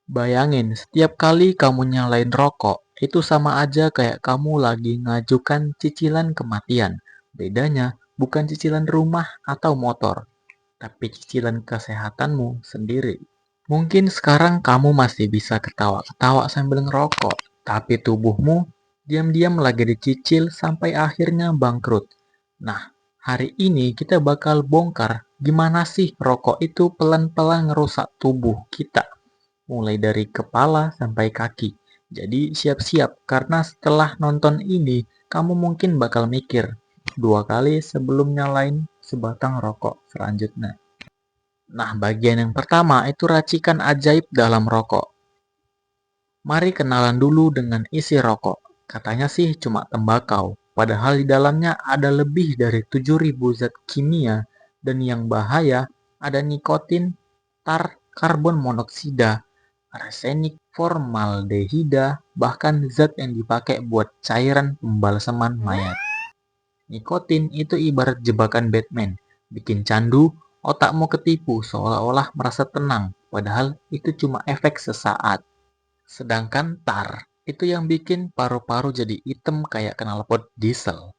Bayangin, setiap kali kamu nyalain rokok, itu sama aja kayak kamu lagi ngajukan cicilan kematian. Bedanya bukan cicilan rumah atau motor, tapi cicilan kesehatanmu sendiri. Mungkin sekarang kamu masih bisa ketawa-ketawa sambil ngerokok, tapi tubuhmu diam-diam lagi dicicil sampai akhirnya bangkrut. Nah, hari ini kita bakal bongkar gimana sih rokok itu pelan-pelan ngerusak tubuh kita mulai dari kepala sampai kaki. Jadi siap-siap karena setelah nonton ini kamu mungkin bakal mikir dua kali sebelum nyalain sebatang rokok selanjutnya. Nah, bagian yang pertama itu racikan ajaib dalam rokok. Mari kenalan dulu dengan isi rokok. Katanya sih cuma tembakau, padahal di dalamnya ada lebih dari 7.000 zat kimia dan yang bahaya ada nikotin, tar, karbon monoksida, arsenik, formaldehida, bahkan zat yang dipakai buat cairan pembalseman mayat. Nikotin itu ibarat jebakan Batman, bikin candu, otakmu ketipu seolah-olah merasa tenang, padahal itu cuma efek sesaat. Sedangkan tar itu yang bikin paru-paru jadi hitam kayak knalpot diesel.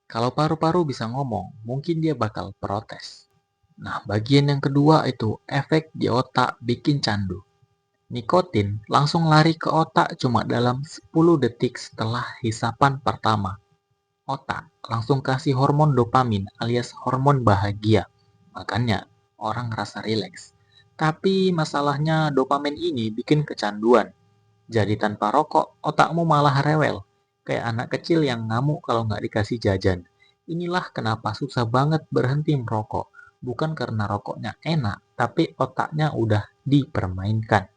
Kalau paru-paru bisa ngomong, mungkin dia bakal protes. Nah, bagian yang kedua itu efek di otak bikin candu. Nikotin langsung lari ke otak cuma dalam 10 detik setelah hisapan pertama. Otak langsung kasih hormon dopamin alias hormon bahagia. Makanya orang ngerasa rileks. Tapi masalahnya dopamin ini bikin kecanduan. Jadi tanpa rokok, otakmu malah rewel. Kayak anak kecil yang ngamuk kalau nggak dikasih jajan. Inilah kenapa susah banget berhenti merokok. Bukan karena rokoknya enak, tapi otaknya udah dipermainkan.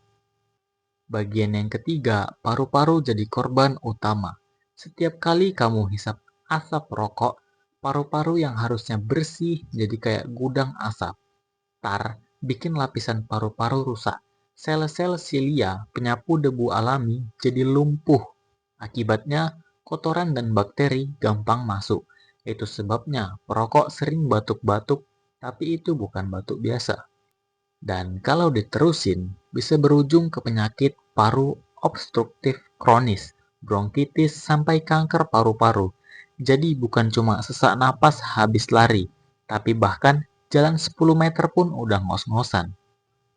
Bagian yang ketiga, paru-paru jadi korban utama. Setiap kali kamu hisap asap rokok, paru-paru yang harusnya bersih jadi kayak gudang asap. Tar bikin lapisan paru-paru rusak. Sel-sel silia, penyapu debu alami, jadi lumpuh. Akibatnya, kotoran dan bakteri gampang masuk. Itu sebabnya perokok sering batuk-batuk, tapi itu bukan batuk biasa. Dan kalau diterusin, bisa berujung ke penyakit paru obstruktif kronis, bronkitis, sampai kanker paru-paru. Jadi bukan cuma sesak napas habis lari, tapi bahkan jalan 10 meter pun udah ngos-ngosan.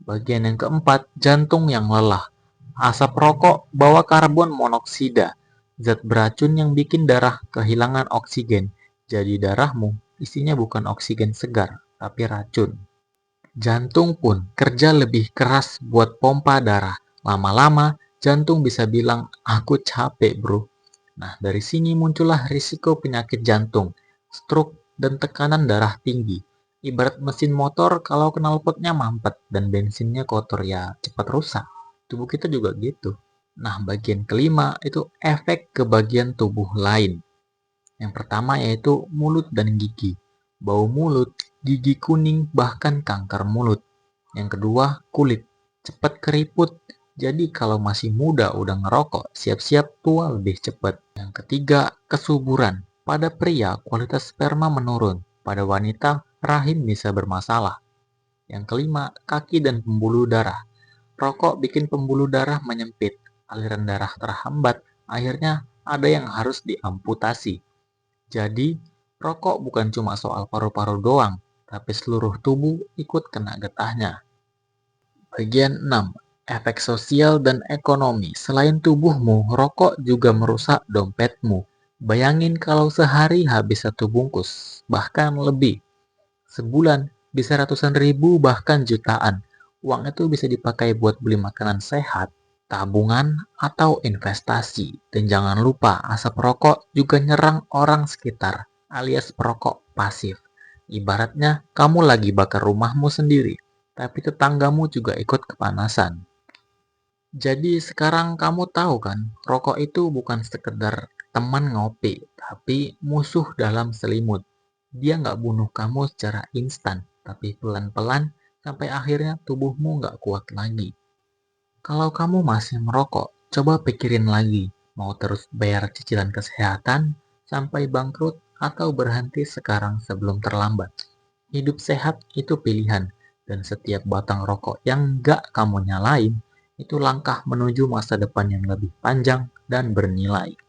Bagian yang keempat, jantung yang lelah. Asap rokok bawa karbon monoksida, zat beracun yang bikin darah kehilangan oksigen. Jadi darahmu isinya bukan oksigen segar, tapi racun. Jantung pun kerja lebih keras buat pompa darah. Lama-lama, jantung bisa bilang, aku capek bro. Nah, dari sini muncullah risiko penyakit jantung, stroke, dan tekanan darah tinggi. Ibarat mesin motor kalau knalpotnya mampet dan bensinnya kotor ya cepat rusak. Tubuh kita juga gitu. Nah, bagian kelima itu efek ke bagian tubuh lain. Yang pertama yaitu mulut dan gigi. Bau mulut, gigi kuning, bahkan kanker mulut. Yang kedua, kulit. Cepat keriput. Jadi kalau masih muda udah ngerokok, siap-siap tua lebih cepat. Yang ketiga, kesuburan. Pada pria, kualitas sperma menurun. Pada wanita, rahim bisa bermasalah. Yang kelima, kaki dan pembuluh darah. Rokok bikin pembuluh darah menyempit. Aliran darah terhambat. Akhirnya ada yang harus diamputasi. Jadi, rokok bukan cuma soal paru-paru doang, tapi seluruh tubuh ikut kena getahnya. Bagian 6. Efek sosial dan ekonomi. Selain tubuhmu, rokok juga merusak dompetmu. Bayangin kalau sehari habis 1 bungkus, bahkan lebih. Sebulan bisa ratusan ribu bahkan jutaan. Uang itu bisa dipakai buat beli makanan sehat, tabungan, atau investasi. Dan jangan lupa, asap rokok juga nyerang orang sekitar, alias perokok pasif. Ibaratnya, kamu lagi bakar rumahmu sendiri, tapi tetanggamu juga ikut kepanasan. Jadi sekarang kamu tahu kan, rokok itu bukan sekedar teman ngopi, tapi musuh dalam selimut. Dia nggak bunuh kamu secara instan, tapi pelan-pelan sampai akhirnya tubuhmu nggak kuat lagi. Kalau kamu masih merokok, coba pikirin lagi, mau terus bayar cicilan kesehatan sampai bangkrut atau berhenti sekarang sebelum terlambat. Hidup sehat itu pilihan, dan setiap batang rokok yang nggak kamu nyalain, itu langkah menuju masa depan yang lebih panjang dan bernilai.